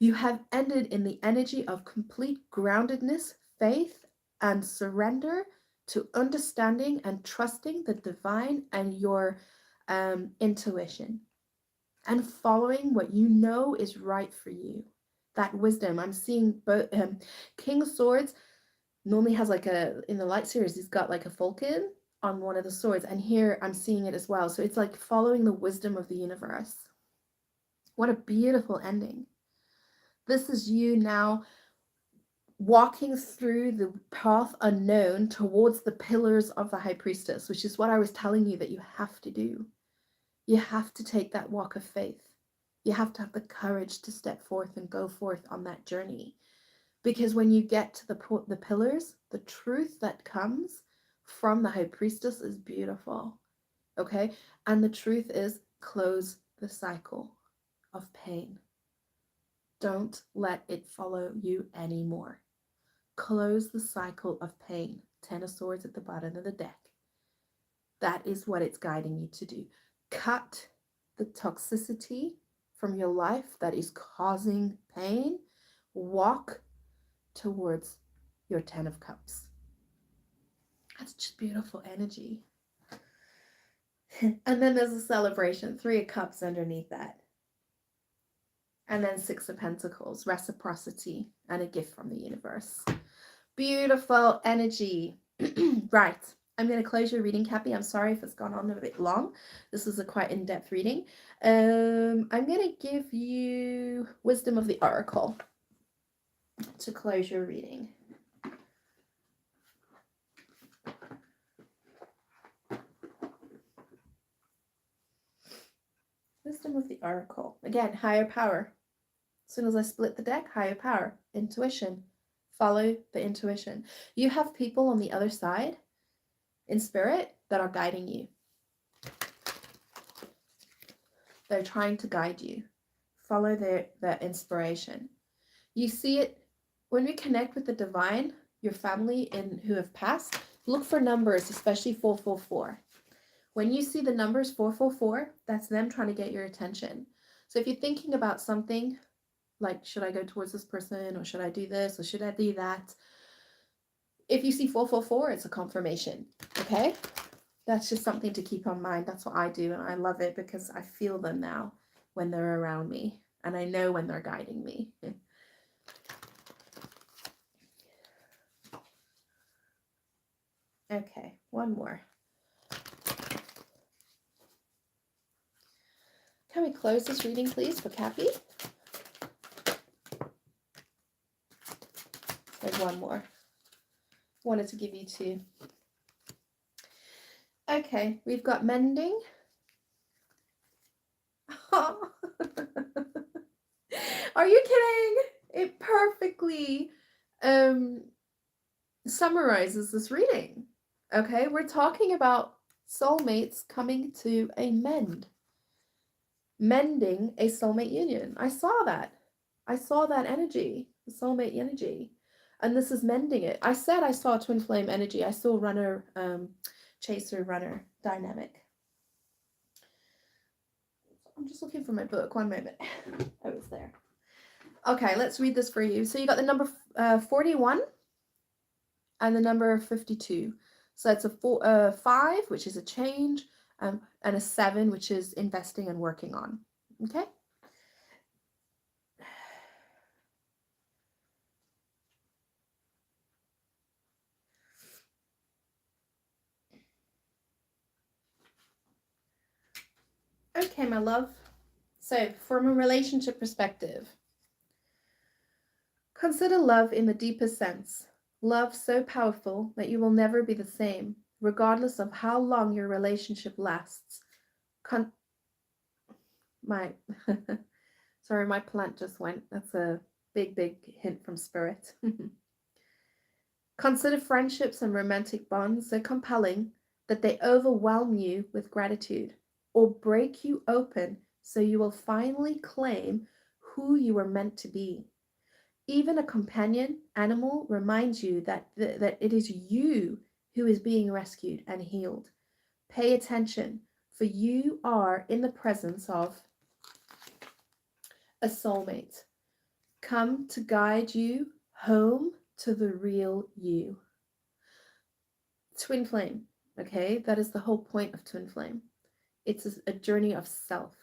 You have ended in the energy of complete groundedness, faith, and surrender to understanding and trusting the divine and your intuition and following what you know is right for you. That wisdom. I'm seeing both. King of Swords normally has like in the light series, he's got like a falcon on one of the swords, and here I'm seeing it as well. So it's like following the wisdom of the universe. What a beautiful ending. This is you now walking through the path unknown towards the pillars of the High Priestess, which is what I was telling you that you have to do. You have to take that walk of faith. You have to have the courage to step forth and go forth on that journey. Because when you get to the pillars, the truth that comes from the High Priestess is beautiful. Okay? And the truth is, close the cycle of pain. Don't let it follow you anymore. Close the cycle of pain. Ten of Swords at the bottom of the deck. That is what it's guiding you to do. Cut the toxicity from your life that is causing pain. Walk towards your Ten of Cups. That's just beautiful energy. And then there's a celebration, Three of Cups underneath that. And then Six of Pentacles, reciprocity and a gift from the universe. Beautiful energy. Right. I'm going to close your reading, Cappy. I'm sorry if it's gone on a bit long. This is a quite in-depth reading. I'm going to give you Wisdom of the Oracle to close your reading. Wisdom of the Oracle. Again, higher power. As soon as I split the deck, higher power. Intuition. Follow the intuition. You have people on the other side in spirit that are guiding you. They're trying to guide you. Follow their inspiration. You see it when we connect with the divine, your family and who have passed, look for numbers, especially 444. When you see the numbers 444, that's them trying to get your attention. So if you're thinking about something like, should I go towards this person, or should I do this, or should I do that? If you see 444, it's a confirmation, okay? That's just something to keep on mind. That's what I do, and I love it because I feel them now when they're around me, and I know when they're guiding me. Okay, one more. Can we close this reading, please, for Cappy? There's one more. Wanted to give you two. Okay, we've got mending. Oh. Are you kidding? It perfectly summarizes this reading. Okay, we're talking about soulmates coming to a mend. Mending a soulmate union. I saw that. I saw that energy, the soulmate energy. And this is mending it. I said I saw twin flame energy. I saw runner, chaser, runner dynamic. I'm just looking for my book. One moment. Oh, it's there. Okay, let's read this for you. So you got the number 41 and the number 52. So it's a 5, which is a change, and a 7, which is investing and working on. Okay? Okay, my love. So, from a relationship perspective, consider love in the deepest sense. Love so powerful that you will never be the same, regardless of how long your relationship lasts. Con- my sorry, my plant just went. That's a big, big hint from spirit. Consider friendships and romantic bonds so compelling that they overwhelm you with gratitude or break you open so you will finally claim who you were meant to be. Even a companion animal reminds you that it is you who is being rescued and healed. Pay attention, for you are in the presence of a soulmate. Come to guide you home to the real you. Twin flame, okay? That is the whole point of twin flame. It's a journey of self.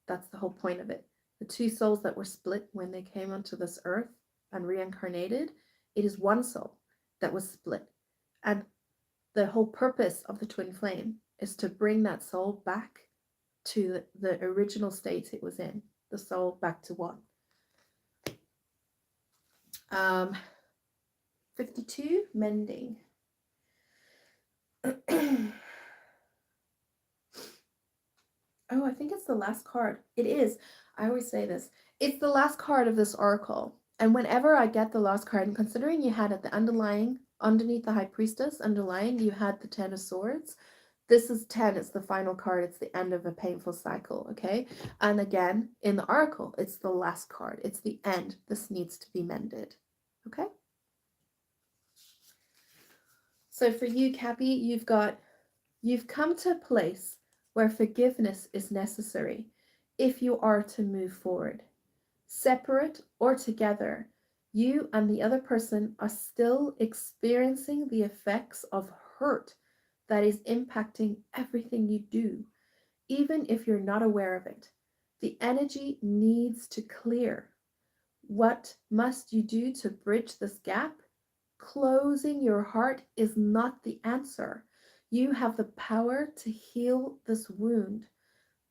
That's the whole point of it. The two souls that were split when they came onto this earth and reincarnated, it is one soul that was split. And the whole purpose of the twin flame is to bring that soul back to the original state it was in, the soul back to one. 52, mending. Oh, I think it's the last card. It is. I always say this. It's the last card of this oracle. And whenever I get the last card, and considering you had at the underlying, underneath the High Priestess, underlying, you had the Ten of Swords. This is 10. It's the final card. It's the end of a painful cycle, okay? And again, in the oracle, it's the last card. It's the end. This needs to be mended, okay? So for you, Cappy, you've come to a place where forgiveness is necessary if you are to move forward. Separate or together, you and the other person are still experiencing the effects of hurt that is impacting everything you do, even if you're not aware of it. The energy needs to clear. What must you do to bridge this gap? Closing your heart is not the answer. You have the power to heal this wound.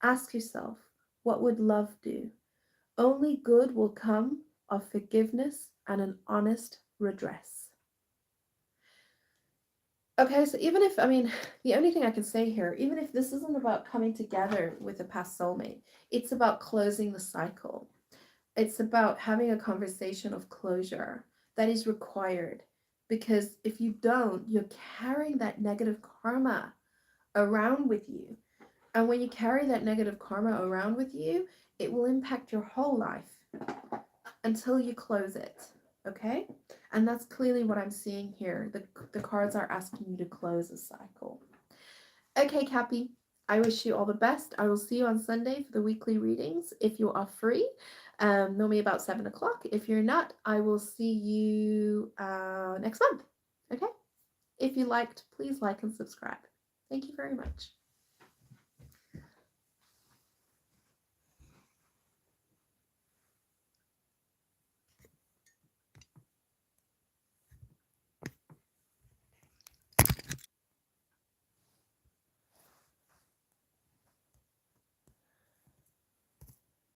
Ask yourself, what would love do? Only good will come of forgiveness and an honest redress. Okay, so even if, I mean, the only thing I can say here, even if this isn't about coming together with a past soulmate, it's about closing the cycle. It's about having a conversation of closure that is required. Because if you don't, you're carrying that negative karma around with you. And when you carry that negative karma around with you, it will impact your whole life until you close it. Okay? And that's clearly what I'm seeing here. The cards are asking you to close a cycle. Okay, Cappy, I wish you all the best. I will see you on Sunday for the weekly readings if you are free. Normally about 7 o'clock. If you're not, I will see you next month. Okay? If you liked, please like and subscribe. Thank you very much.